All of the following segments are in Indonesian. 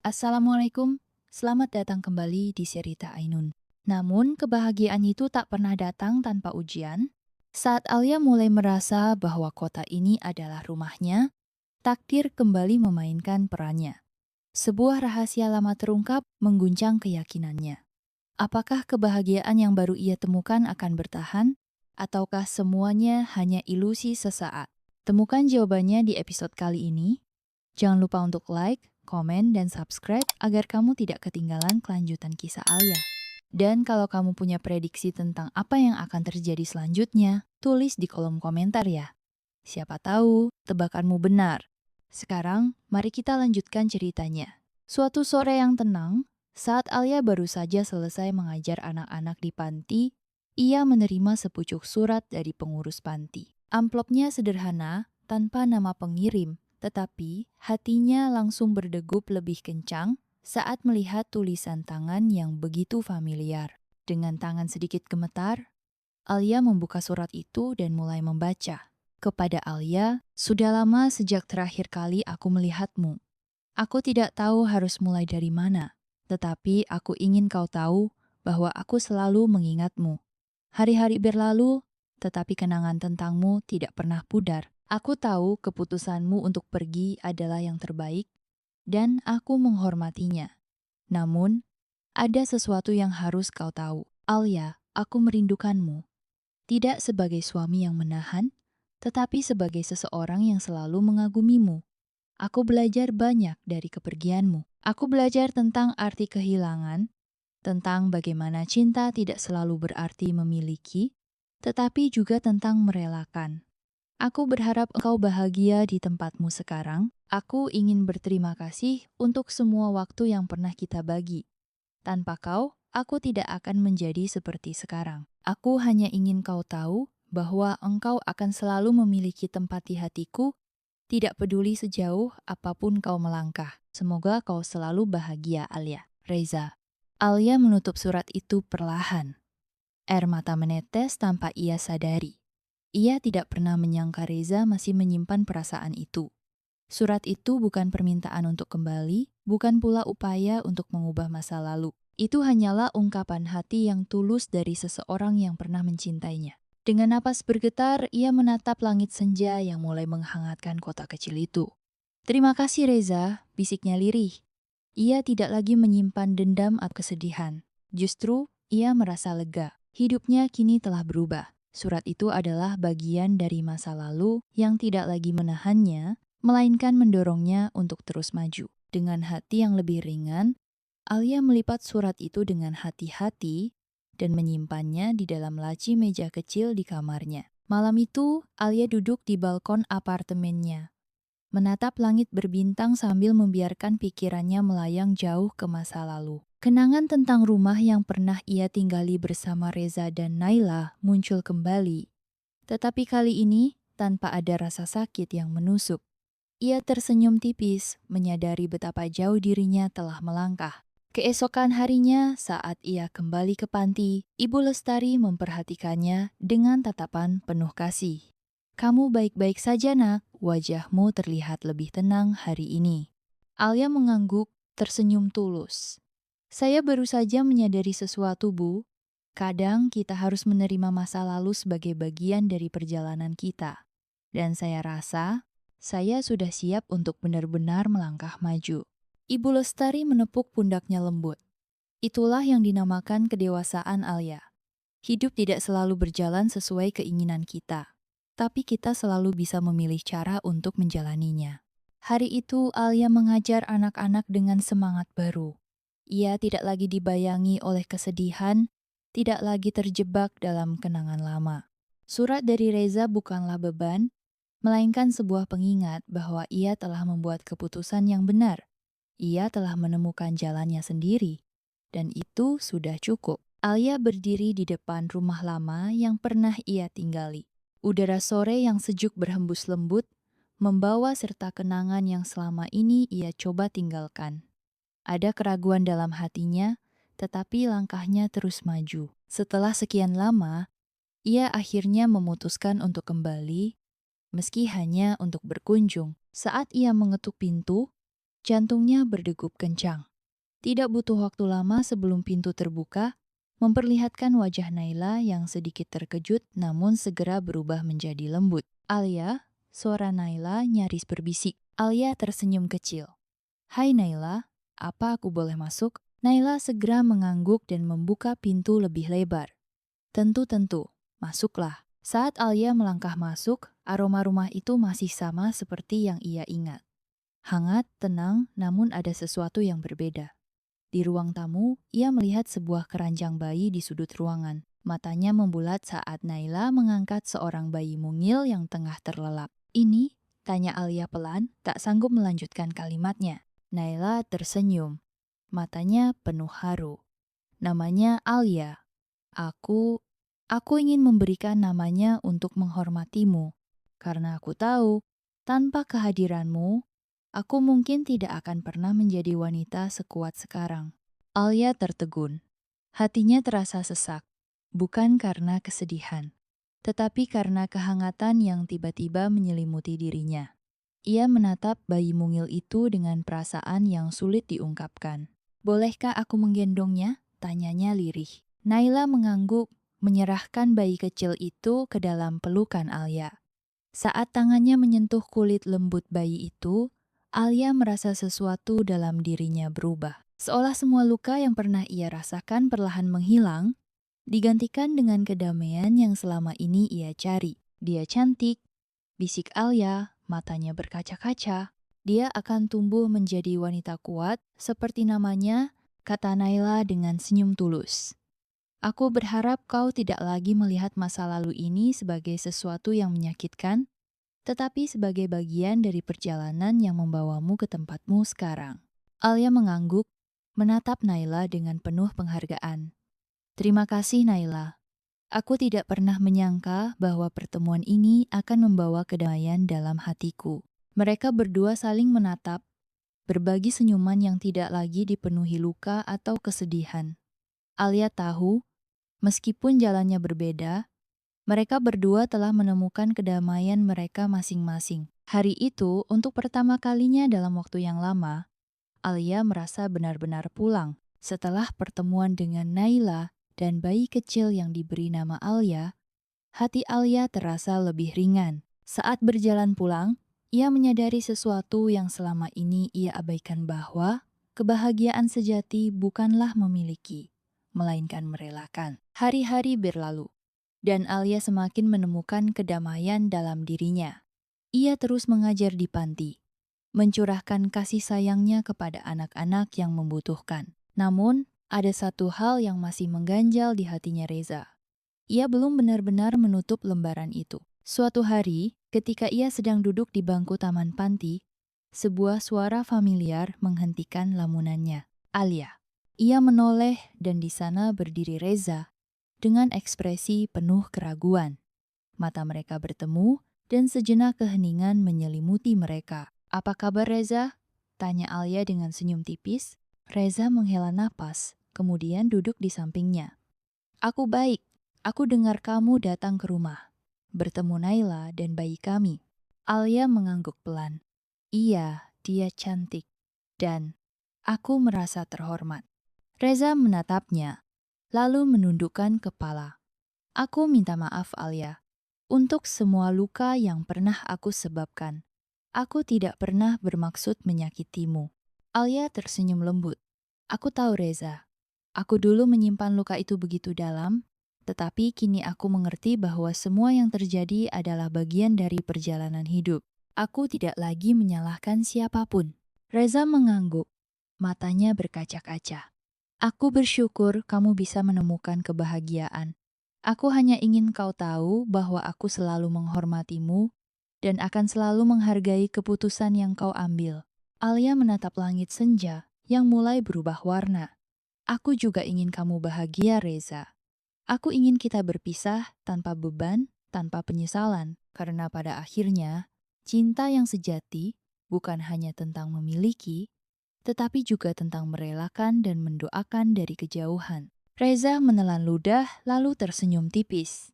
Assalamualaikum, selamat datang kembali di Cerita Ainun. Namun, kebahagiaan itu tak pernah datang tanpa ujian. Saat Alia mulai merasa bahwa kota ini adalah rumahnya, takdir kembali memainkan perannya. Sebuah rahasia lama terungkap mengguncang keyakinannya. Apakah kebahagiaan yang baru ia temukan akan bertahan, ataukah semuanya hanya ilusi sesaat? Temukan jawabannya di episode kali ini. Jangan lupa untuk like, komen, dan subscribe agar kamu tidak ketinggalan kelanjutan kisah Alia. Dan kalau kamu punya prediksi tentang apa yang akan terjadi selanjutnya, tulis di kolom komentar ya. Siapa tahu tebakanmu benar. Sekarang, mari kita lanjutkan ceritanya. Suatu sore yang tenang, saat Alia baru saja selesai mengajar anak-anak di panti, ia menerima sepucuk surat dari pengurus panti. Amplopnya sederhana, tanpa nama pengirim, tetapi hatinya langsung berdegup lebih kencang saat melihat tulisan tangan yang begitu familiar. Dengan tangan sedikit gemetar, Alia membuka surat itu dan mulai membaca. Kepada Alia, sudah lama sejak terakhir kali aku melihatmu. Aku tidak tahu harus mulai dari mana, tetapi aku ingin kau tahu bahwa aku selalu mengingatmu. Hari-hari berlalu, tetapi kenangan tentangmu tidak pernah pudar. Aku tahu keputusanmu untuk pergi adalah yang terbaik, dan aku menghormatinya. Namun, ada sesuatu yang harus kau tahu. Alia, aku merindukanmu. Tidak sebagai suami yang menahan, tetapi sebagai seseorang yang selalu mengagumimu. Aku belajar banyak dari kepergianmu. Aku belajar tentang arti kehilangan, tentang bagaimana cinta tidak selalu berarti memiliki, tetapi juga tentang merelakan. Aku berharap engkau bahagia di tempatmu sekarang. Aku ingin berterima kasih untuk semua waktu yang pernah kita bagi. Tanpa kau, aku tidak akan menjadi seperti sekarang. Aku hanya ingin kau tahu bahwa engkau akan selalu memiliki tempat di hatiku, tidak peduli sejauh apapun kau melangkah. Semoga kau selalu bahagia, Alia. Reza. Alia menutup surat itu perlahan. Air mata menetes tanpa ia sadari. Ia tidak pernah menyangka Reza masih menyimpan perasaan itu. Surat itu bukan permintaan untuk kembali, bukan pula upaya untuk mengubah masa lalu. Itu hanyalah ungkapan hati yang tulus dari seseorang yang pernah mencintainya. Dengan napas bergetar, ia menatap langit senja yang mulai menghangatkan kota kecil itu. Terima kasih Reza, bisiknya lirih. Ia tidak lagi menyimpan dendam atau kesedihan. Justru, ia merasa lega. Hidupnya kini telah berubah. Surat itu adalah bagian dari masa lalu yang tidak lagi menahannya, melainkan mendorongnya untuk terus maju. Dengan hati yang lebih ringan, Alia melipat surat itu dengan hati-hati dan menyimpannya di dalam laci meja kecil di kamarnya. Malam itu, Alia duduk di balkon apartemennya, menatap langit berbintang sambil membiarkan pikirannya melayang jauh ke masa lalu. Kenangan tentang rumah yang pernah ia tinggali bersama Reza dan Naila muncul kembali. Tetapi kali ini, tanpa ada rasa sakit yang menusuk. Ia tersenyum tipis, menyadari betapa jauh dirinya telah melangkah. Keesokan harinya, saat ia kembali ke panti, Ibu Lestari memperhatikannya dengan tatapan penuh kasih. Kamu baik-baik saja nak, wajahmu terlihat lebih tenang hari ini. Alia mengangguk, tersenyum tulus. Saya baru saja menyadari sesuatu, Bu. Kadang kita harus menerima masa lalu sebagai bagian dari perjalanan kita. Dan saya rasa, saya sudah siap untuk benar-benar melangkah maju. Ibu Lestari menepuk pundaknya lembut. Itulah yang dinamakan kedewasaan Alia. Hidup tidak selalu berjalan sesuai keinginan kita, tapi kita selalu bisa memilih cara untuk menjalaninya. Hari itu Alia mengajar anak-anak dengan semangat baru. Ia tidak lagi dibayangi oleh kesedihan, tidak lagi terjebak dalam kenangan lama. Surat dari Reza bukanlah beban, melainkan sebuah pengingat bahwa ia telah membuat keputusan yang benar. Ia telah menemukan jalannya sendiri, dan itu sudah cukup. Alia berdiri di depan rumah lama yang pernah ia tinggali. Udara sore yang sejuk berhembus lembut, membawa serta kenangan yang selama ini ia coba tinggalkan. Ada keraguan dalam hatinya, tetapi langkahnya terus maju. Setelah sekian lama, ia akhirnya memutuskan untuk kembali, meski hanya untuk berkunjung. Saat ia mengetuk pintu, Jantungnya berdegup kencang. Tidak butuh waktu lama sebelum pintu terbuka, memperlihatkan wajah Naila yang sedikit terkejut namun segera berubah menjadi lembut. "Alia," suara Naila nyaris berbisik. Alia tersenyum kecil. "Hai Naila, apa aku boleh masuk?" Naila segera mengangguk dan membuka pintu lebih lebar. "Tentu, masuklah." Saat Alia melangkah masuk, aroma rumah itu masih sama seperti yang ia ingat. Hangat, tenang, namun ada sesuatu yang berbeda. Di ruang tamu, ia melihat sebuah keranjang bayi di sudut ruangan. Matanya membulat saat Naila mengangkat seorang bayi mungil yang tengah terlelap. "Ini?" tanya Alia pelan, tak sanggup melanjutkan kalimatnya. Naila tersenyum. Matanya penuh haru. "Namanya Alia. Aku ingin memberikan namanya untuk menghormatimu. Karena aku tahu, tanpa kehadiranmu, aku mungkin tidak akan pernah menjadi wanita sekuat sekarang." Alia tertegun. Hatinya terasa sesak, bukan karena kesedihan, tetapi karena kehangatan yang tiba-tiba menyelimuti dirinya. Ia menatap bayi mungil itu dengan perasaan yang sulit diungkapkan. "Bolehkah aku menggendongnya?" tanyanya lirih. Naila mengangguk, menyerahkan bayi kecil itu ke dalam pelukan Alia. Saat tangannya menyentuh kulit lembut bayi itu, Alia merasa sesuatu dalam dirinya berubah. Seolah semua luka yang pernah ia rasakan perlahan menghilang, digantikan dengan kedamaian yang selama ini ia cari. "Dia cantik," bisik Alia, matanya berkaca-kaca. "Dia akan tumbuh menjadi wanita kuat, seperti namanya," kata Naila dengan senyum tulus. "Aku berharap kau tidak lagi melihat masa lalu ini sebagai sesuatu yang menyakitkan, tetapi sebagai bagian dari perjalanan yang membawamu ke tempatmu sekarang." Alia mengangguk, menatap Naila dengan penuh penghargaan. "Terima kasih Naila. Aku tidak pernah menyangka bahwa pertemuan ini akan membawa kedamaian dalam hatiku." Mereka berdua saling menatap, berbagi senyuman yang tidak lagi dipenuhi luka atau kesedihan. Alia tahu, meskipun jalannya berbeda, mereka berdua telah menemukan kedamaian mereka masing-masing. Hari itu, untuk pertama kalinya dalam waktu yang lama, Alia merasa benar-benar pulang. Setelah pertemuan dengan Naila dan bayi kecil yang diberi nama Alia, hati Alia terasa lebih ringan. Saat berjalan pulang, ia menyadari sesuatu yang selama ini ia abaikan, bahwa kebahagiaan sejati bukanlah memiliki, melainkan merelakan. Hari-hari berlalu, dan Alia semakin menemukan kedamaian dalam dirinya. Ia terus mengajar di panti, mencurahkan kasih sayangnya kepada anak-anak yang membutuhkan. Namun, ada satu hal yang masih mengganjal di hatinya Reza. Ia belum benar-benar menutup lembaran itu. Suatu hari, ketika ia sedang duduk di bangku taman panti, sebuah suara familiar menghentikan lamunannya. "Alia." Ia menoleh dan di sana berdiri Reza dengan ekspresi penuh keraguan. Mata mereka bertemu dan sejenak keheningan menyelimuti mereka. "Apa kabar Reza?" tanya Alia dengan senyum tipis. Reza menghela napas, kemudian duduk di sampingnya. "Aku baik. Aku dengar kamu datang ke rumah, bertemu Naila dan bayi kami." Alia mengangguk pelan. "Iya, dia cantik. Dan aku merasa terhormat." Reza menatapnya, lalu menundukkan kepala. "Aku minta maaf Alia, untuk semua luka yang pernah aku sebabkan. Aku tidak pernah bermaksud menyakitimu." Alia tersenyum lembut. "Aku tahu Reza. Aku dulu menyimpan luka itu begitu dalam, tetapi kini aku mengerti bahwa semua yang terjadi adalah bagian dari perjalanan hidup. Aku tidak lagi menyalahkan siapapun." Reza mengangguk, matanya berkaca-kaca. "Aku bersyukur kamu bisa menemukan kebahagiaan. Aku hanya ingin kau tahu bahwa aku selalu menghormatimu dan akan selalu menghargai keputusan yang kau ambil." Alia menatap langit senja yang mulai berubah warna. "Aku juga ingin kamu bahagia, Reza. Aku ingin kita berpisah tanpa beban, tanpa penyesalan. Karena pada akhirnya, cinta yang sejati bukan hanya tentang memiliki, tetapi juga tentang merelakan dan mendoakan dari kejauhan." Reza menelan ludah lalu tersenyum tipis.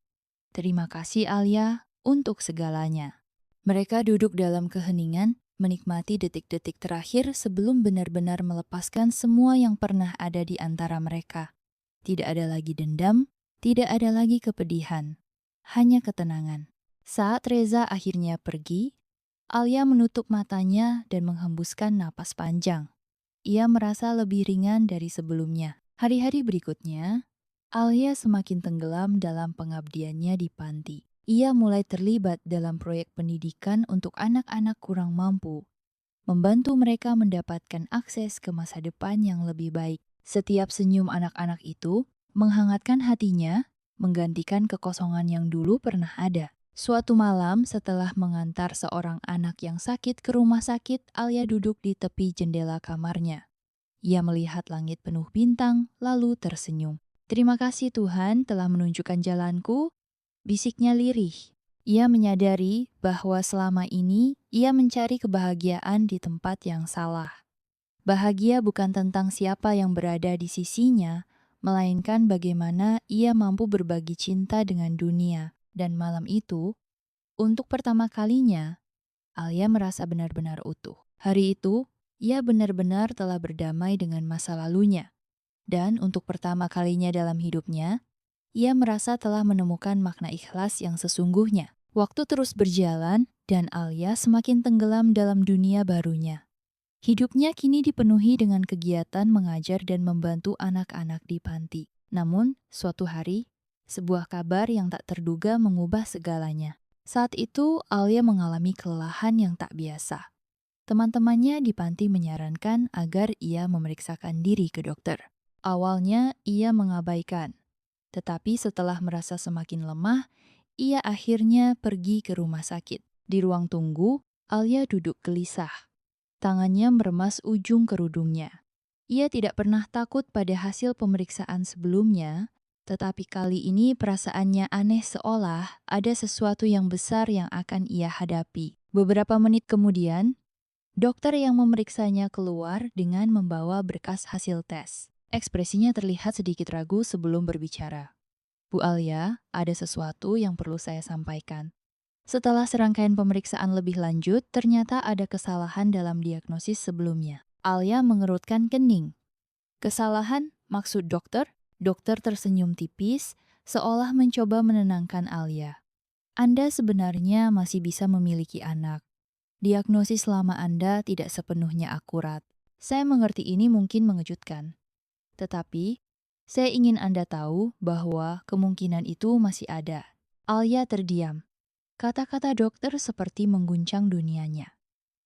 "Terima kasih Alia untuk segalanya." Mereka duduk dalam keheningan, menikmati detik-detik terakhir sebelum benar-benar melepaskan semua yang pernah ada di antara mereka. Tidak ada lagi dendam, tidak ada lagi kepedihan, hanya ketenangan. Saat Reza akhirnya pergi, Alia menutup matanya dan menghembuskan napas panjang. Ia merasa lebih ringan dari sebelumnya. Hari-hari berikutnya, Alia semakin tenggelam dalam pengabdiannya di panti. Ia mulai terlibat dalam proyek pendidikan untuk anak-anak kurang mampu, membantu mereka mendapatkan akses ke masa depan yang lebih baik. Setiap senyum anak-anak itu menghangatkan hatinya, menggantikan kekosongan yang dulu pernah ada. Suatu malam setelah mengantar seorang anak yang sakit ke rumah sakit, Alia duduk di tepi jendela kamarnya. Ia melihat langit penuh bintang, lalu tersenyum. "Terima kasih Tuhan telah menunjukkan jalanku," bisiknya lirih. Ia menyadari bahwa selama ini ia mencari kebahagiaan di tempat yang salah. Bahagia bukan tentang siapa yang berada di sisinya, melainkan bagaimana ia mampu berbagi cinta dengan dunia. Dan malam itu, untuk pertama kalinya, Alia merasa benar-benar utuh. Hari itu, ia benar-benar telah berdamai dengan masa lalunya. Dan untuk pertama kalinya dalam hidupnya, ia merasa telah menemukan makna ikhlas yang sesungguhnya. Waktu terus berjalan, dan Alia semakin tenggelam dalam dunia barunya. Hidupnya kini dipenuhi dengan kegiatan mengajar dan membantu anak-anak di panti. Namun, suatu hari, sebuah kabar yang tak terduga mengubah segalanya. Saat itu, Alia mengalami kelelahan yang tak biasa. Teman-temannya di panti menyarankan agar ia memeriksakan diri ke dokter. Awalnya, ia mengabaikan. Tetapi setelah merasa semakin lemah, ia akhirnya pergi ke rumah sakit. Di ruang tunggu, Alia duduk gelisah. Tangannya meremas ujung kerudungnya. Ia tidak pernah takut pada hasil pemeriksaan sebelumnya, tetapi kali ini perasaannya aneh seolah ada sesuatu yang besar yang akan ia hadapi. Beberapa menit kemudian, dokter yang memeriksanya keluar dengan membawa berkas hasil tes. Ekspresinya terlihat sedikit ragu sebelum berbicara. "Bu Alia, ada sesuatu yang perlu saya sampaikan." Setelah serangkaian pemeriksaan lebih lanjut, ternyata ada kesalahan dalam diagnosis sebelumnya. Alia mengerutkan kening. "Kesalahan? Maksud dokter?" Dokter tersenyum tipis, seolah mencoba menenangkan Alia. "Anda sebenarnya masih bisa memiliki anak. Diagnosis lama Anda tidak sepenuhnya akurat. Saya mengerti ini mungkin mengejutkan. Tetapi, saya ingin Anda tahu bahwa kemungkinan itu masih ada." Alia terdiam. Kata-kata dokter seperti mengguncang dunianya.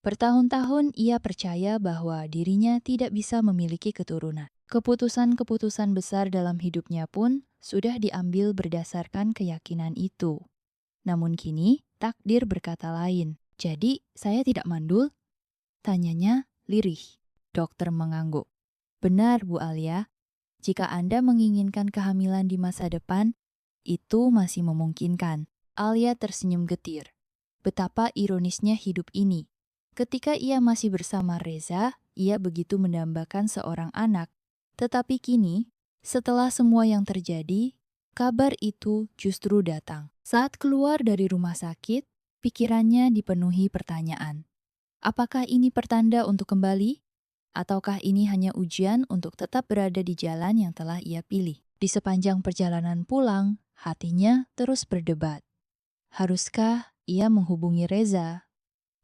Bertahun-tahun ia percaya bahwa dirinya tidak bisa memiliki keturunan. Keputusan-keputusan besar dalam hidupnya pun sudah diambil berdasarkan keyakinan itu. Namun kini, takdir berkata lain. "Jadi, saya tidak mandul?" Tanyanya lirih. Dokter mengangguk. "Benar, Bu Alia. Jika Anda menginginkan kehamilan di masa depan, itu masih memungkinkan." Alia tersenyum getir. Betapa ironisnya hidup ini. Ketika ia masih bersama Reza, ia begitu mendambakan seorang anak. Tetapi kini, setelah semua yang terjadi, kabar itu justru datang. Saat keluar dari rumah sakit, pikirannya dipenuhi pertanyaan. Apakah ini pertanda untuk kembali? Ataukah ini hanya ujian untuk tetap berada di jalan yang telah ia pilih? Di sepanjang perjalanan pulang, hatinya terus berdebat. Haruskah ia menghubungi Reza?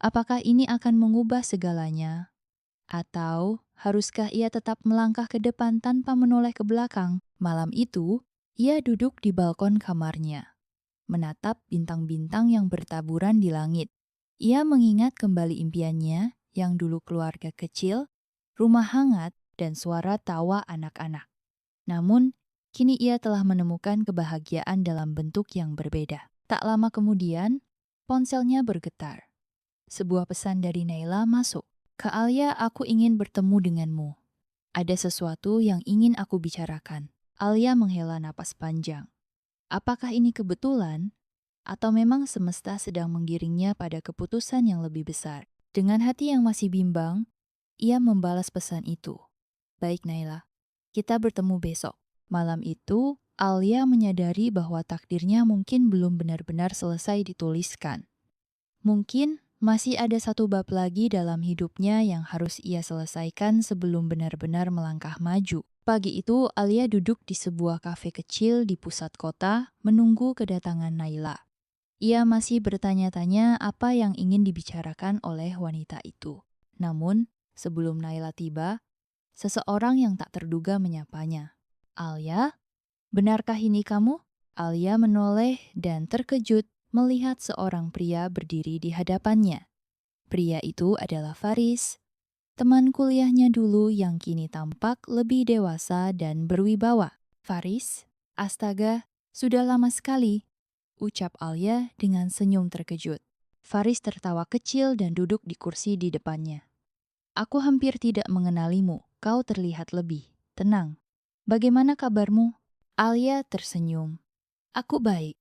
Apakah ini akan mengubah segalanya? Atau haruskah ia tetap melangkah ke depan tanpa menoleh ke belakang? Malam itu, ia duduk di balkon kamarnya, menatap bintang-bintang yang bertaburan di langit. Ia mengingat kembali impiannya yang dulu keluarga kecil, rumah hangat, dan suara tawa anak-anak. Namun, kini ia telah menemukan kebahagiaan dalam bentuk yang berbeda. Tak lama kemudian, ponselnya bergetar. Sebuah pesan dari Naila masuk. "Kak Alia, aku ingin bertemu denganmu. Ada sesuatu yang ingin aku bicarakan." Alia menghela napas panjang. Apakah ini kebetulan? Atau memang semesta sedang menggiringnya pada keputusan yang lebih besar? Dengan hati yang masih bimbang, ia membalas pesan itu. "Baik Naila, kita bertemu besok." Malam itu, Alia menyadari bahwa takdirnya mungkin belum benar-benar selesai dituliskan. Mungkin Masih ada satu bab lagi dalam hidupnya yang harus ia selesaikan sebelum benar-benar melangkah maju. Pagi itu, Alia duduk di sebuah kafe kecil di pusat kota, menunggu kedatangan Naila. Ia masih bertanya-tanya apa yang ingin dibicarakan oleh wanita itu. Namun, sebelum Naila tiba, seseorang yang tak terduga menyapanya. "Alia, benarkah ini kamu?" Alia menoleh dan terkejut melihat seorang pria berdiri di hadapannya. Pria itu adalah Faris, teman kuliahnya dulu yang kini tampak lebih dewasa dan berwibawa. "Faris, astaga, sudah lama sekali," ucap Alia dengan senyum terkejut. Faris tertawa kecil dan duduk di kursi di depannya. "Aku hampir tidak mengenalimu, kau terlihat lebih tenang. Bagaimana kabarmu?" Alia tersenyum. "Aku baik.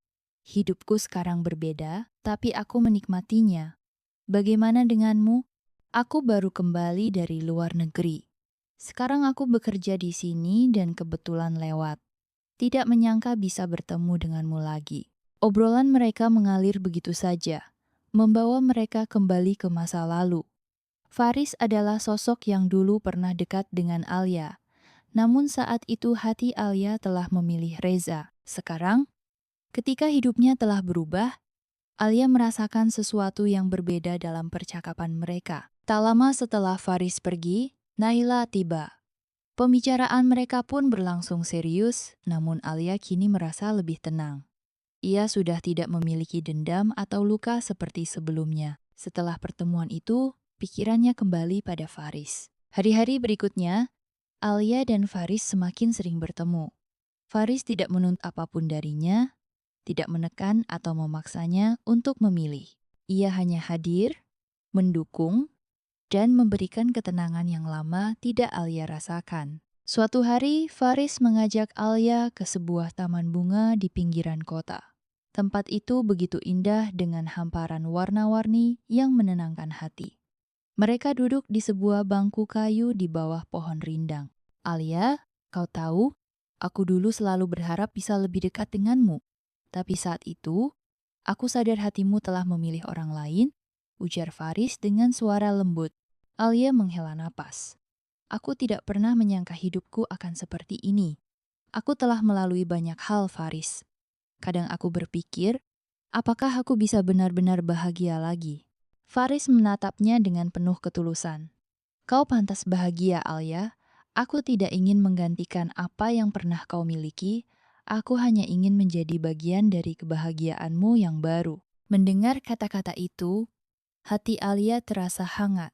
Hidupku sekarang berbeda, tapi aku menikmatinya. Bagaimana denganmu?" "Aku baru kembali dari luar negeri. Sekarang aku bekerja di sini dan kebetulan lewat. Tidak menyangka bisa bertemu denganmu lagi." Obrolan mereka mengalir begitu saja, membawa mereka kembali ke masa lalu. Faris adalah sosok yang dulu pernah dekat dengan Alia. Namun saat itu hati Alia telah memilih Reza. Sekarang, ketika hidupnya telah berubah, Alia merasakan sesuatu yang berbeda dalam percakapan mereka. Tak lama setelah Faris pergi, Naila tiba. Pembicaraan mereka pun berlangsung serius, namun Alia kini merasa lebih tenang. Ia sudah tidak memiliki dendam atau luka seperti sebelumnya. Setelah pertemuan itu, pikirannya kembali pada Faris. Hari-hari berikutnya, Alia dan Faris semakin sering bertemu. Faris tidak menuntut apapun darinya, tidak menekan atau memaksanya untuk memilih. Ia hanya hadir, mendukung, dan memberikan ketenangan yang lama tidak Alia rasakan. Suatu hari, Faris mengajak Alia ke sebuah taman bunga di pinggiran kota. Tempat itu begitu indah dengan hamparan warna-warni yang menenangkan hati. Mereka duduk di sebuah bangku kayu di bawah pohon rindang. "Alia, kau tahu, aku dulu selalu berharap bisa lebih dekat denganmu. Tapi saat itu, aku sadar hatimu telah memilih orang lain," ujar Faris dengan suara lembut. Alia menghela napas. "Aku tidak pernah menyangka hidupku akan seperti ini. Aku telah melalui banyak hal, Faris. Kadang aku berpikir, apakah aku bisa benar-benar bahagia lagi?" Faris menatapnya dengan penuh ketulusan. "Kau pantas bahagia, Alia. Aku tidak ingin menggantikan apa yang pernah kau miliki. Aku hanya ingin menjadi bagian dari kebahagiaanmu yang baru." Mendengar kata-kata itu, hati Alia terasa hangat.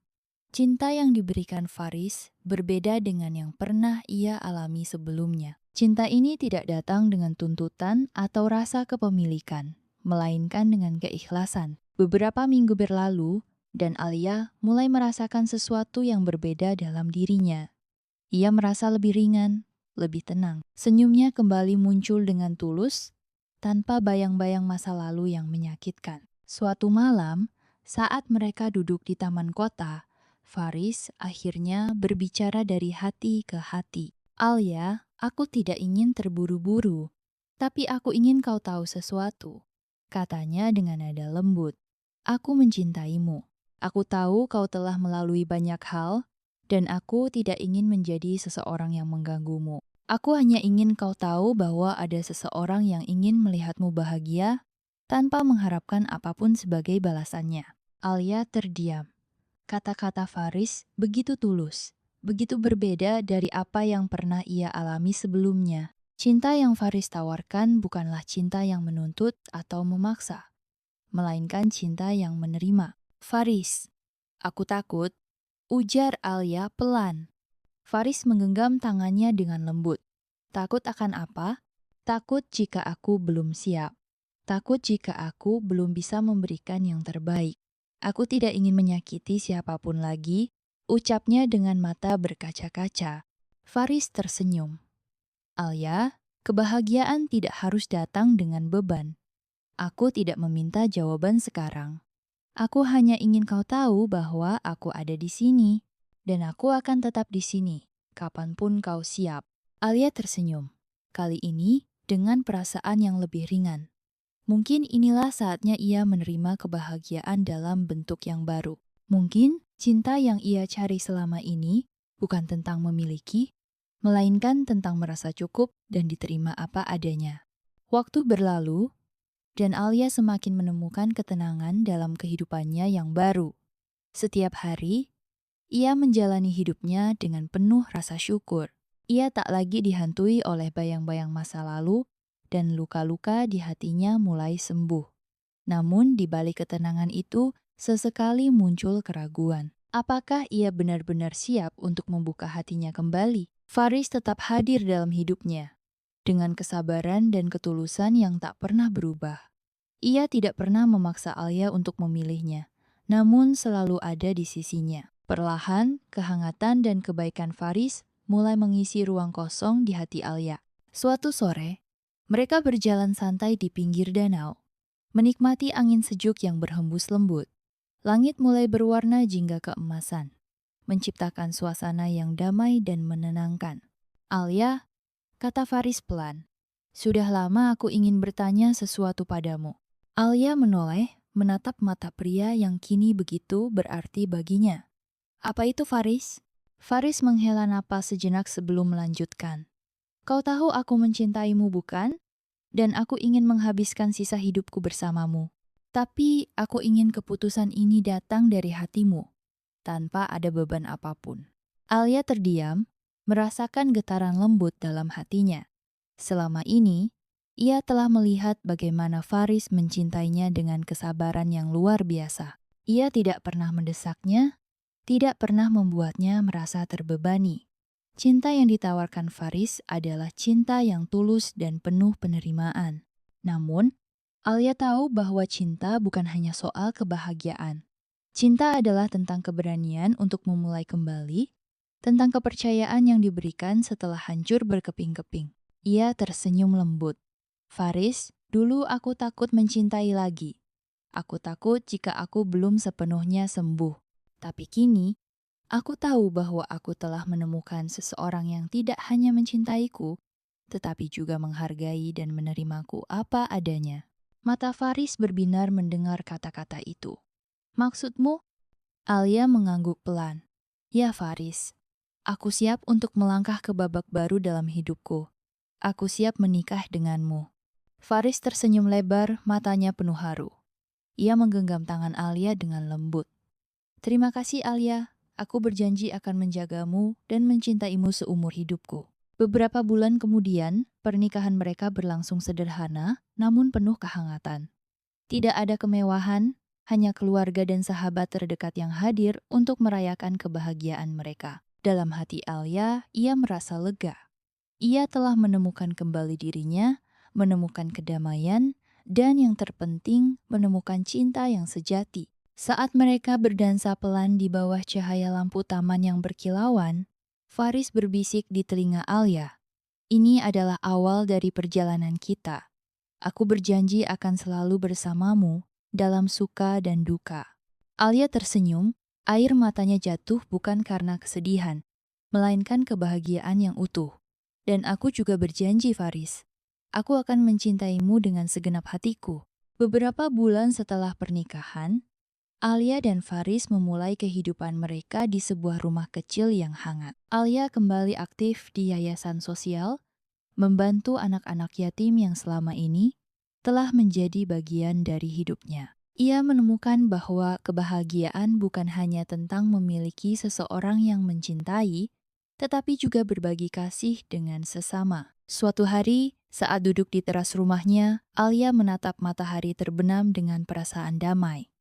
Cinta yang diberikan Faris berbeda dengan yang pernah ia alami sebelumnya. Cinta ini tidak datang dengan tuntutan atau rasa kepemilikan, melainkan dengan keikhlasan. Beberapa minggu berlalu, dan Alia mulai merasakan sesuatu yang berbeda dalam dirinya. Ia merasa lebih ringan, lebih tenang. Senyumnya kembali muncul dengan tulus, tanpa bayang-bayang masa lalu yang menyakitkan. Suatu malam, saat mereka duduk di taman kota, Faris akhirnya berbicara dari hati ke hati. "Alia, aku tidak ingin terburu-buru, tapi aku ingin kau tahu sesuatu," katanya dengan nada lembut. "Aku mencintaimu. Aku tahu kau telah melalui banyak hal, dan aku tidak ingin menjadi seseorang yang mengganggumu. Aku hanya ingin kau tahu bahwa ada seseorang yang ingin melihatmu bahagia tanpa mengharapkan apapun sebagai balasannya." Alia terdiam. Kata-kata Faris begitu tulus, begitu berbeda dari apa yang pernah ia alami sebelumnya. Cinta yang Faris tawarkan bukanlah cinta yang menuntut atau memaksa, melainkan cinta yang menerima. "Faris, aku takut," ujar Alia pelan. Faris menggenggam tangannya dengan lembut. "Takut akan apa?" "Takut jika aku belum siap. Takut jika aku belum bisa memberikan yang terbaik. Aku tidak ingin menyakiti siapapun lagi," ucapnya dengan mata berkaca-kaca. Faris tersenyum. "Alia, kebahagiaan tidak harus datang dengan beban. Aku tidak meminta jawaban sekarang. Aku hanya ingin kau tahu bahwa aku ada di sini, dan aku akan tetap di sini, kapanpun kau siap." Alia tersenyum, kali ini dengan perasaan yang lebih ringan. Mungkin inilah saatnya ia menerima kebahagiaan dalam bentuk yang baru. Mungkin cinta yang ia cari selama ini bukan tentang memiliki, melainkan tentang merasa cukup dan diterima apa adanya. Waktu berlalu, dan Alia semakin menemukan ketenangan dalam kehidupannya yang baru. Setiap hari, ia menjalani hidupnya dengan penuh rasa syukur. Ia tak lagi dihantui oleh bayang-bayang masa lalu, dan luka-luka di hatinya mulai sembuh. Namun di balik ketenangan itu, sesekali muncul keraguan. Apakah ia benar-benar siap untuk membuka hatinya kembali? Faris tetap hadir dalam hidupnya, dengan kesabaran dan ketulusan yang tak pernah berubah. Ia tidak pernah memaksa Alia untuk memilihnya, namun selalu ada di sisinya. Perlahan, kehangatan dan kebaikan Faris mulai mengisi ruang kosong di hati Alia. Suatu sore, mereka berjalan santai di pinggir danau, menikmati angin sejuk yang berhembus lembut. Langit mulai berwarna jingga keemasan, menciptakan suasana yang damai dan menenangkan. Alia, kata Faris pelan, sudah lama aku ingin bertanya sesuatu padamu. Alia menoleh, menatap mata pria yang kini begitu berarti baginya. Apa itu, Faris? Faris menghela napas sejenak sebelum melanjutkan. Kau tahu aku mencintaimu, bukan? Dan aku ingin menghabiskan sisa hidupku bersamamu. Tapi aku ingin keputusan ini datang dari hatimu, tanpa ada beban apapun. Alia terdiam, merasakan getaran lembut dalam hatinya. Selama ini, ia telah melihat bagaimana Faris mencintainya dengan kesabaran yang luar biasa. Ia tidak pernah mendesaknya, tidak pernah membuatnya merasa terbebani. Cinta yang ditawarkan Faris adalah cinta yang tulus dan penuh penerimaan. Namun, Alia tahu bahwa cinta bukan hanya soal kebahagiaan. Cinta adalah tentang keberanian untuk memulai kembali, tentang kepercayaan yang diberikan setelah hancur berkeping-keping. Ia tersenyum lembut. Faris, dulu aku takut mencintai lagi. Aku takut jika aku belum sepenuhnya sembuh. Tapi kini, aku tahu bahwa aku telah menemukan seseorang yang tidak hanya mencintaiku, tetapi juga menghargai dan menerimaku apa adanya. Mata Faris berbinar mendengar kata-kata itu. Maksudmu? Alia mengangguk pelan. Ya Faris, aku siap untuk melangkah ke babak baru dalam hidupku. Aku siap menikah denganmu. Faris tersenyum lebar, matanya penuh haru. Ia menggenggam tangan Alia dengan lembut. Terima kasih Alia, aku berjanji akan menjagamu dan mencintaimu seumur hidupku. Beberapa bulan kemudian, pernikahan mereka berlangsung sederhana, namun penuh kehangatan. Tidak ada kemewahan, hanya keluarga dan sahabat terdekat yang hadir untuk merayakan kebahagiaan mereka. Dalam hati Alia, ia merasa lega. Ia telah menemukan kembali dirinya, menemukan kedamaian, dan yang terpenting, menemukan cinta yang sejati. Saat mereka berdansa pelan di bawah cahaya lampu taman yang berkilauan, Faris berbisik di telinga Alia. Ini adalah awal dari perjalanan kita. Aku berjanji akan selalu bersamamu dalam suka dan duka. Alia tersenyum, air matanya jatuh bukan karena kesedihan, melainkan kebahagiaan yang utuh. Dan aku juga berjanji, Faris. Aku akan mencintaimu dengan segenap hatiku. Beberapa bulan setelah pernikahan, Alia dan Faris memulai kehidupan mereka di sebuah rumah kecil yang hangat. Alia kembali aktif di yayasan sosial, membantu anak-anak yatim yang selama ini telah menjadi bagian dari hidupnya. Ia menemukan bahwa kebahagiaan bukan hanya tentang memiliki seseorang yang mencintai, tetapi juga berbagi kasih dengan sesama. Suatu hari, saat duduk di teras rumahnya, Alia menatap matahari terbenam dengan perasaan damai.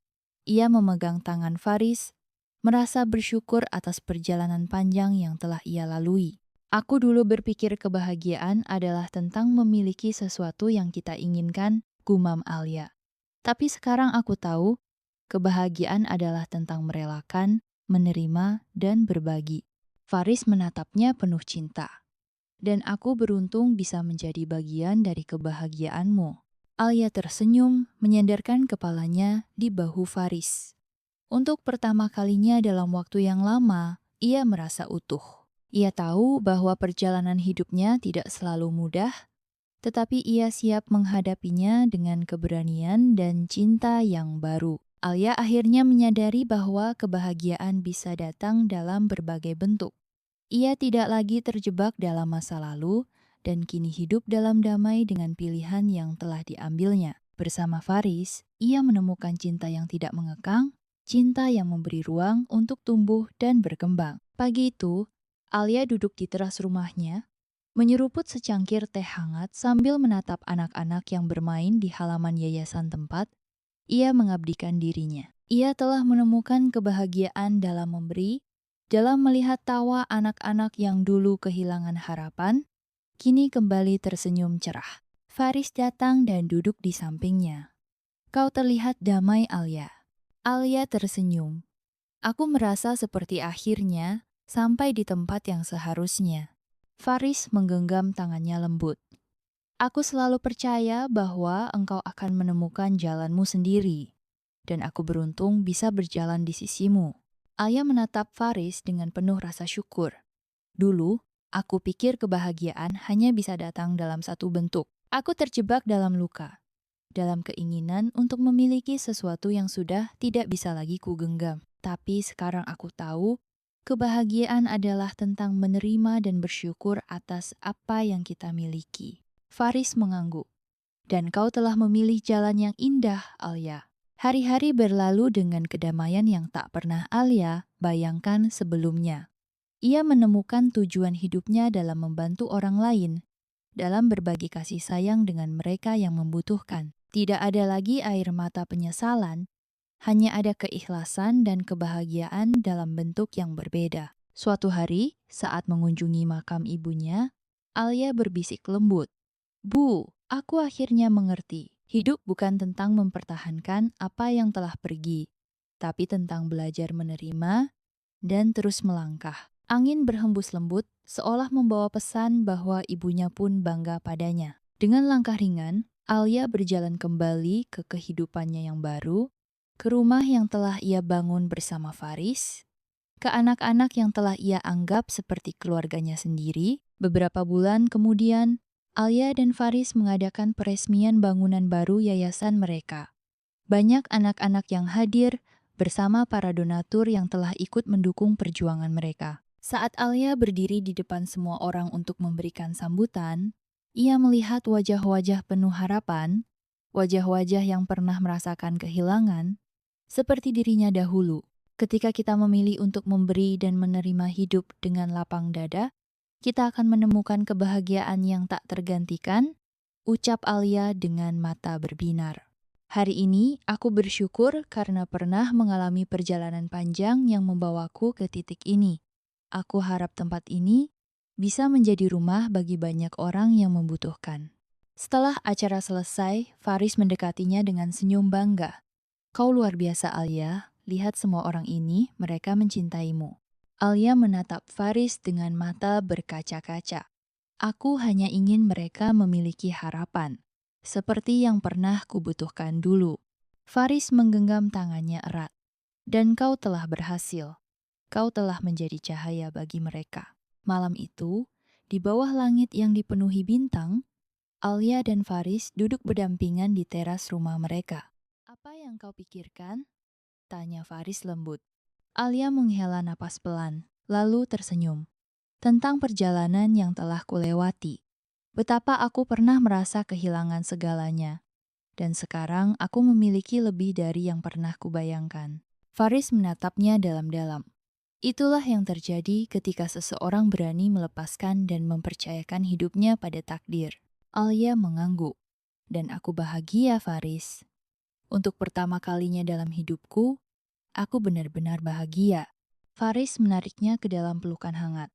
Ia memegang tangan Faris, merasa bersyukur atas perjalanan panjang yang telah ia lalui. Aku dulu berpikir kebahagiaan adalah tentang memiliki sesuatu yang kita inginkan, gumam Alia. Tapi sekarang aku tahu, kebahagiaan adalah tentang merelakan, menerima, dan berbagi. Faris menatapnya penuh cinta. Dan aku beruntung bisa menjadi bagian dari kebahagiaanmu. Alia tersenyum, menyandarkan kepalanya di bahu Faris. Untuk pertama kalinya dalam waktu yang lama, ia merasa utuh. Ia tahu bahwa perjalanan hidupnya tidak selalu mudah, tetapi ia siap menghadapinya dengan keberanian dan cinta yang baru. Alia akhirnya menyadari bahwa kebahagiaan bisa datang dalam berbagai bentuk. Ia tidak lagi terjebak dalam masa lalu dan kini hidup dalam damai dengan pilihan yang telah diambilnya. Bersama Faris, ia menemukan cinta yang tidak mengekang, cinta yang memberi ruang untuk tumbuh dan berkembang. Pagi itu, Alia duduk di teras rumahnya, menyeruput secangkir teh hangat sambil menatap anak-anak yang bermain di halaman yayasan tempat ia mengabdikan dirinya. Ia telah menemukan kebahagiaan dalam memberi, dalam melihat tawa anak-anak yang dulu kehilangan harapan, kini kembali tersenyum cerah. Faris datang dan duduk di sampingnya. Kau terlihat damai, Alia. Alia tersenyum. Aku merasa seperti akhirnya sampai di tempat yang seharusnya. Faris menggenggam tangannya lembut. Aku selalu percaya bahwa engkau akan menemukan jalanmu sendiri, dan aku beruntung bisa berjalan di sisimu. Alia menatap Faris dengan penuh rasa syukur. Dulu, aku pikir kebahagiaan hanya bisa datang dalam satu bentuk. Aku terjebak dalam luka, dalam keinginan untuk memiliki sesuatu yang sudah tidak bisa lagi kugenggam. Tapi sekarang aku tahu, kebahagiaan adalah tentang menerima dan bersyukur atas apa yang kita miliki. Faris mengangguk. Dan kau telah memilih jalan yang indah, Alia. Hari-hari berlalu dengan kedamaian yang tak pernah Alia bayangkan sebelumnya. Ia menemukan tujuan hidupnya dalam membantu orang lain, dalam berbagi kasih sayang dengan mereka yang membutuhkan. Tidak ada lagi air mata penyesalan, hanya ada keikhlasan dan kebahagiaan dalam bentuk yang berbeda. Suatu hari, saat mengunjungi makam ibunya, Alia berbisik lembut. Bu, aku akhirnya mengerti. Hidup bukan tentang mempertahankan apa yang telah pergi, tapi tentang belajar menerima dan terus melangkah. Angin berhembus lembut, seolah membawa pesan bahwa ibunya pun bangga padanya. Dengan langkah ringan, Alia berjalan kembali ke kehidupannya yang baru, ke rumah yang telah ia bangun bersama Faris, ke anak-anak yang telah ia anggap seperti keluarganya sendiri. Beberapa bulan kemudian, Alia dan Faris mengadakan peresmian bangunan baru yayasan mereka. Banyak anak-anak yang hadir bersama para donatur yang telah ikut mendukung perjuangan mereka. Saat Alia berdiri di depan semua orang untuk memberikan sambutan, ia melihat wajah-wajah penuh harapan, wajah-wajah yang pernah merasakan kehilangan, seperti dirinya dahulu. Ketika kita memilih untuk memberi dan menerima hidup dengan lapang dada, kita akan menemukan kebahagiaan yang tak tergantikan, ucap Alia dengan mata berbinar. Hari ini aku bersyukur karena pernah mengalami perjalanan panjang yang membawaku ke titik ini. Aku harap tempat ini bisa menjadi rumah bagi banyak orang yang membutuhkan. Setelah acara selesai, Faris mendekatinya dengan senyum bangga. Kau luar biasa, Alia. Lihat semua orang ini, mereka mencintaimu. Alia menatap Faris dengan mata berkaca-kaca. Aku hanya ingin mereka memiliki harapan, seperti yang pernah kubutuhkan dulu. Faris menggenggam tangannya erat. Dan kau telah berhasil. Kau telah menjadi cahaya bagi mereka. Malam itu, di bawah langit yang dipenuhi bintang, Alia dan Faris duduk berdampingan di teras rumah mereka. Apa yang kau pikirkan? Tanya Faris lembut. Alia menghela napas pelan, lalu tersenyum. Tentang perjalanan yang telah kulewati. Betapa aku pernah merasa kehilangan segalanya. Dan sekarang aku memiliki lebih dari yang pernah kubayangkan. Faris menatapnya dalam-dalam. Itulah yang terjadi ketika seseorang berani melepaskan dan mempercayakan hidupnya pada takdir. Alia mengangguk. Dan aku bahagia, Faris. Untuk pertama kalinya dalam hidupku, aku benar-benar bahagia. Faris menariknya ke dalam pelukan hangat.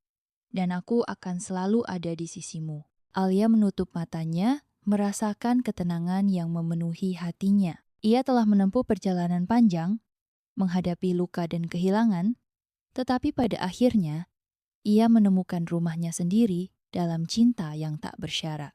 Dan aku akan selalu ada di sisimu. Alia menutup matanya, merasakan ketenangan yang memenuhi hatinya. Ia telah menempuh perjalanan panjang, menghadapi luka dan kehilangan, tetapi pada akhirnya, ia menemukan rumahnya sendiri dalam cinta yang tak bersyarat.